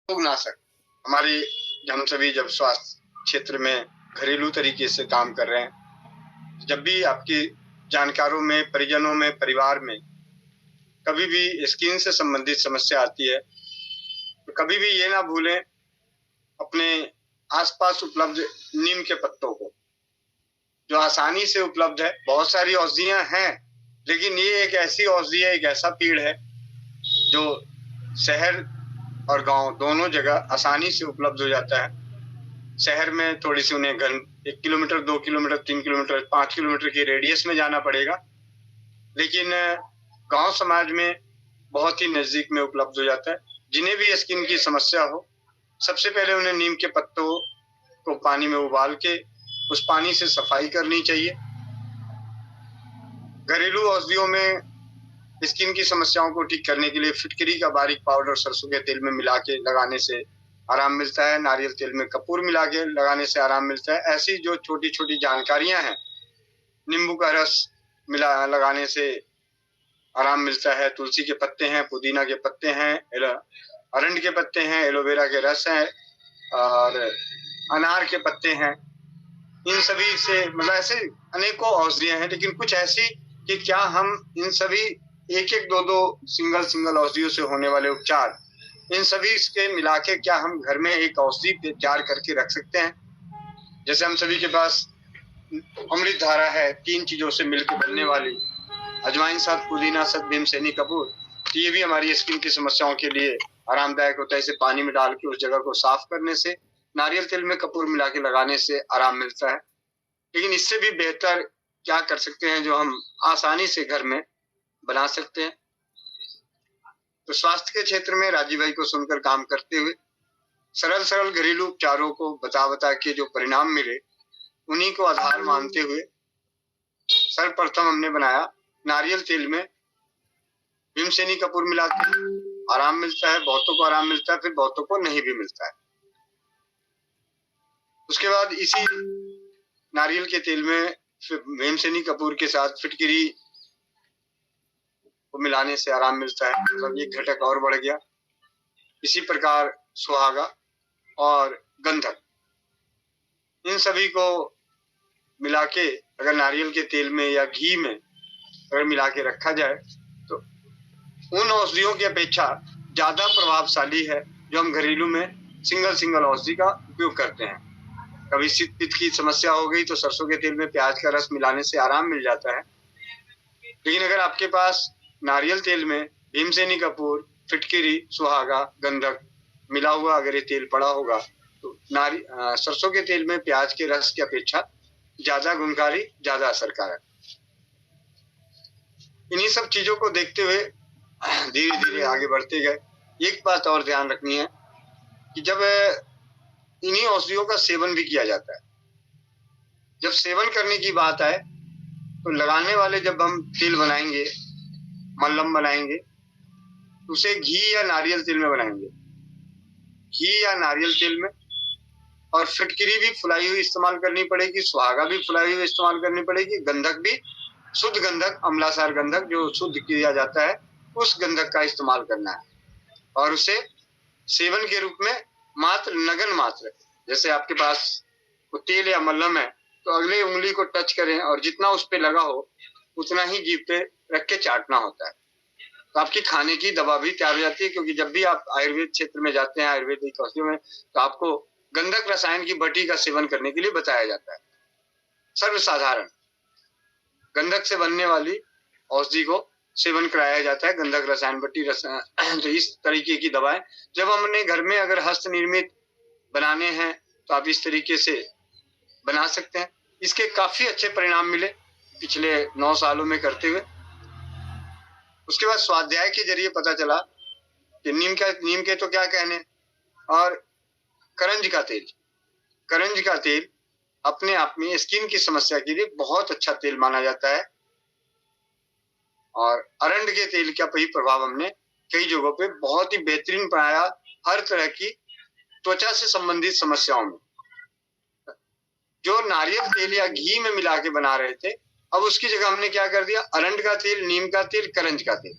रोगनाशक हमारे हम सभी जब स्वास्थ्य क्षेत्र में घरेलू तरीके से काम कर रहे हैं, जब भी आपकी जानकारों में, परिजनों में, परिवार में कभी भी स्किन से संबंधित समस्या आती है, तो कभी भी ये ना भूलें अपने आसपास उपलब्ध नीम के पत्तों को, जो आसानी से उपलब्ध है। बहुत सारी औषधियां हैं, लेकिन ये एक ऐसी औषधि है, एक ऐसा पेड़ है जो शहर और गांव दोनों जगह आसानी से उपलब्ध हो जाता है। शहर में थोड़ी सी उन्हें 1 किलोमीटर, 2 किलोमीटर, 3 किलोमीटर, 5 किलोमीटर के रेडियस में जाना पड़ेगा, लेकिन गांव समाज में बहुत ही नजदीक में उपलब्ध हो जाता है। जिन्हें भी स्किन की समस्या हो, सबसे पहले उन्हें नीम के पत्तों को पानी में उबाल के उस पानी से सफाई करनी चाहिए। घरेलू औषधियों में स्किन की समस्याओं को ठीक करने के लिए फिटकरी का बारीक पाउडर सरसों के तेल में मिला के लगाने से आराम मिलता है। नारियल तेल में कपूर मिला के लगाने से आराम मिलता है। ऐसी जो छोटी छोटी जानकारियां हैं, नींबू का रस मिला लगाने से आराम मिलता है। तुलसी के पत्ते हैं, पुदीना के पत्ते हैं, अरंड के पत्ते हैं, एलोवेरा के रस हैं और अनार के पत्ते हैं। इन सभी से मतलब ऐसे अनेकों औषधियां हैं, लेकिन कुछ ऐसी कि क्या हम इन सभी एक एक दो दो सिंगल औषधियों से होने वाले उपचार, इन सभी के मिला के क्या हम घर में एक औषधि तैयार करके रख सकते हैं? जैसे हम सभी के पास अमृत धारा है, 3 चीजों से मिलकर बनने वाली, अजवाइन, शहद, पुदीना, शहद, भीमसेनी, कपूर। तो ये भी हमारी स्किन की समस्याओं के लिए आरामदायक होता है। इसे पानी में डाल के उस जगह को साफ करने से, नारियल तेल में कपूर मिला के लगाने से आराम मिलता है। लेकिन इससे भी बेहतर क्या कर सकते हैं जो हम आसानी से घर में बना सकते हैं? तो स्वास्थ्य के क्षेत्र में राजीव भाई को सुनकर काम करते हुए सरल सरल घरेलू उपचारों को बता के जो परिणाम मिले, उन्हीं को आधार मानते हुए सर्वप्रथम हमने बनाया नारियल तेल में भीमसेनी कपूर मिलाते हैं। आराम मिलता है, बहुतों को आराम मिलता है, फिर बहुतों को नहीं भी मिलता है। उसके बाद इसी नारियल के तेल में भीमसेनी कपूर के साथ फिटकरी को मिलाने से आराम मिलता है, मतलब एक घटक और बढ़ गया। इसी प्रकार सुहागा और गंधक, इन सभी को मिला के अगर नारियल के तेल में या घी में अगर मिला के रखा जाए तो उन औषधियों की अपेक्षा ज्यादा प्रभावशाली है जो हम घरेलू में सिंगल औषधि का उपयोग करते हैं। कभी शीत पित्त की समस्या हो गई तो सरसों के तेल में प्याज का रस मिलाने से आराम मिल जाता है। लेकिन अगर आपके पास नारियल तेल में भीमसेनी कपूर, फिटकरी, सुहागा, गंधक मिला हुआ अगर ये तेल पड़ा होगा तो सरसों के तेल में प्याज के रस की अपेक्षा ज्यादा गुणकारी, ज्यादा असरकारक। इन्हीं सब चीजों को देखते हुए धीरे धीरे आगे बढ़ते गए। एक बात और ध्यान रखनी है कि जब इन्हीं औषधियों का सेवन भी किया जाता है, जब सेवन करने की बात आए तो लगाने वाले जब हम तेल बनाएंगे, मल्लम बनाएंगे, तो उसे घी या नारियल तेल में बनाएंगे, घी या नारियल तेल में। और फिटकरी भी फुलाई हुई इस्तेमाल करनी पड़ेगी, सुहागा भी फुलाई हुई इस्तेमाल करनी पड़ेगी, गंधक भी शुद्ध गंधक, अम्लासार गंधक जो शुद्ध किया जाता है, उस गंधक का इस्तेमाल करना है। और उसे सेवन के रूप में मात्र नगन मात्र, जैसे आपके पास वो तेल या मल्लम है तो अगले उंगली को टच करें और जितना उस पे लगा हो उतना ही जीभ पे रख के चाटना होता है। तो आपकी खाने की दवा भी तैयार हो जाती है, क्योंकि जब भी आप आयुर्वेद क्षेत्र में जाते हैं, आयुर्वेदिक औषधियों में, तो आपको गंधक रसायन की बटी का सेवन करने के लिए बताया जाता है। सर्वसाधारण गंधक से बनने वाली औषधि को सेवन कराया जाता है, गंधक रसायन बटी रसायन। तो इस तरीके की दवाएं जब हमने घर में अगर हस्त निर्मित बनाने हैं तो आप इस तरीके से बना सकते हैं। इसके काफी अच्छे परिणाम मिले पिछले 9 सालों में करते हुए। उसके बाद स्वाध्याय के जरिए पता चला कि नीम के तो क्या कहने, और करंज का तेल अपने आप में स्किन की समस्या के लिए बहुत अच्छा तेल माना जाता है। और अरंड के तेल का भी प्रभाव हमने कई जगहों पे बहुत ही बेहतरीन पाया, हर तरह की त्वचा से संबंधित समस्याओं में। जो नारियल तेल या घी में मिला के बना रहे थे, अब उसकी जगह हमने क्या कर दिया, अरंड का तेल, नीम का तेल, करंज का तेल।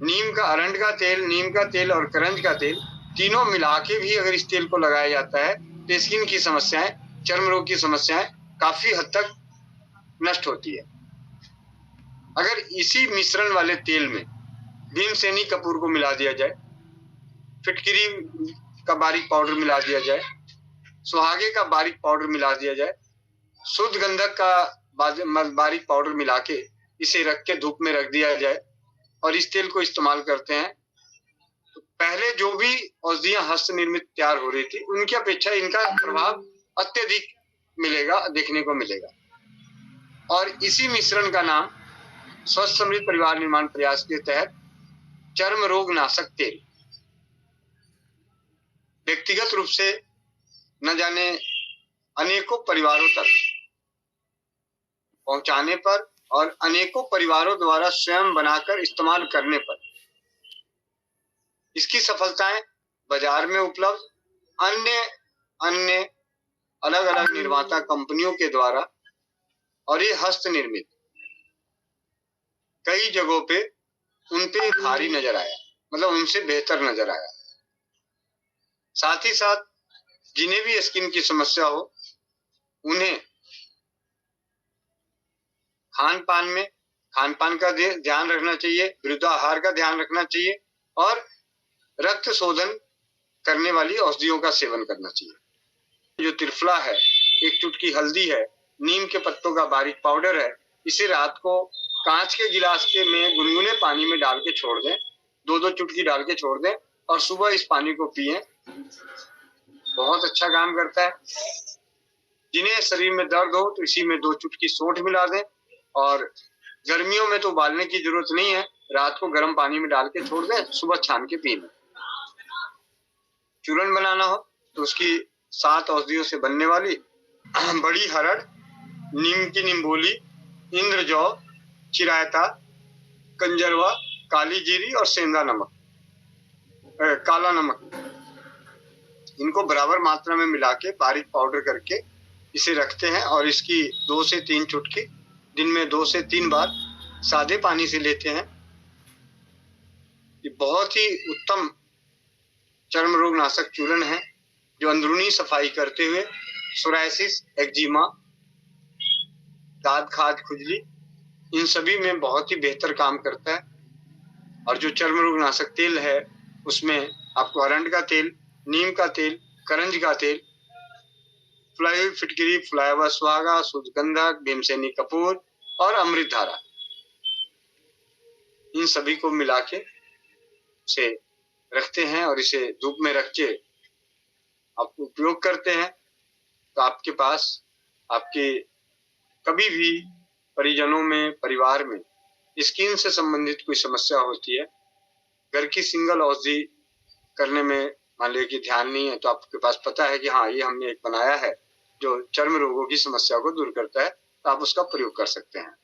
नीम का, अरंड का तेल, नीम का तेल और करंज का तेल, तीनों मिला के भी अगर इस तेल को लगाया जाता है तो स्किन की समस्याएं, चर्म रोग की समस्याएं काफी हद तक नष्ट होती है। अगर इसी मिश्रण वाले तेल में भीमसेनी कपूर को मिला दिया जाए, फिटकरी का बारीक पाउडर मिला दिया जाए, सुहागे का बारीक पाउडर मिला दिया जाए, शुद्ध गंधक का बारीक पाउडर मिला के इसे रख के धूप में रख दिया जाए और इस तेल को इस्तेमाल करते हैं, तो पहले जो भी औषधियां हस्त निर्मित तैयार हो रही थी उनकी अपेक्षा इनका प्रभाव अत्यधिक मिलेगा, देखने को मिलेगा। और इसी मिश्रण का नाम स्वस्थ समृद्ध परिवार निर्माण प्रयास के तहत चर्म रोग नाशक तेल, व्यक्तिगत रूप से न जाने अनेकों परिवारों तक पहुंचाने पर और अनेकों परिवारों द्वारा स्वयं बनाकर इस्तेमाल करने पर इसकी सफलताएं बाजार में उपलब्ध अन्य अन्य अलग अलग निर्माता कंपनियों के द्वारा और ये हस्त निर्मित कई जगहों पे उन पे भारी नजर आया, मतलब उनसे बेहतर नजर आया। साथ ही साथ जिन्हें भी स्किन की समस्या हो उन्हें खान पान का ध्यान रखना चाहिए, वृद्धाहार का ध्यान रखना चाहिए और रक्त शोधन करने वाली औषधियों का सेवन करना चाहिए। जो त्रिफला है, एक चुटकी हल्दी है, नीम के पत्तों का बारीक पाउडर है, इसे रात को कांच के गिलास के में गुनगुने पानी में डाल के छोड़ दें, 2-2 चुटकी डाल के छोड़ दें और सुबह इस पानी को पिएं, बहुत अच्छा काम करता है। जिन्हें शरीर में दर्द हो तो इसी में 2 चुटकी सौंठ मिला दें और गर्मियों में तो उबालने की जरूरत नहीं है, रात को गर्म पानी में डाल के छोड़ दें, सुबह छान के पी लें। चूर्ण बनाना हो तो उसकी 7 औषधियों से बनने वाली बड़ी हरड़, नीम की निम्बोली, इंद्रजौ, चिरायता, कंजरवा, काली जीरी और सेंधा नमक, काला नमक, इनको बराबर मात्रा में मिला के बारीक पाउडर करके इसे रखते हैं और इसकी 2 से 3 चुटकी दिन में 2 से 3 बार सादे पानी से लेते हैं। ये बहुत ही उत्तम चर्म रोग नाशक चूर्ण है जो अंदरूनी सफाई करते हुए सोरायसिस, एक्जिमा, दाद खाज, खुजली, इन सभी में बहुत ही बेहतर काम करता है। और जो चर्म रोग नाशक तेल है उसमें आपको अरंड का तेल, नीम का तेल, करंज का तेल, फ्लाई फिटकरी, फ्लाईवा, सुहागा, शुद्ध गंधक, भीमसेनी कपूर और अमृत धारा, इन सभी को मिला के इसे रखते हैं और इसे धूप में रख के आप उपयोग करते हैं तो आपके पास आपके कभी भी परिजनों में, परिवार में स्किन से संबंधित कोई समस्या होती है, घर की सिंगल औषधि करने में मान लीजिए कि ध्यान नहीं है, तो आपके पास पता है कि हाँ ये हमने एक बनाया है जो चर्म रोगों की समस्या को दूर करता है, तो आप उसका प्रयोग कर सकते हैं।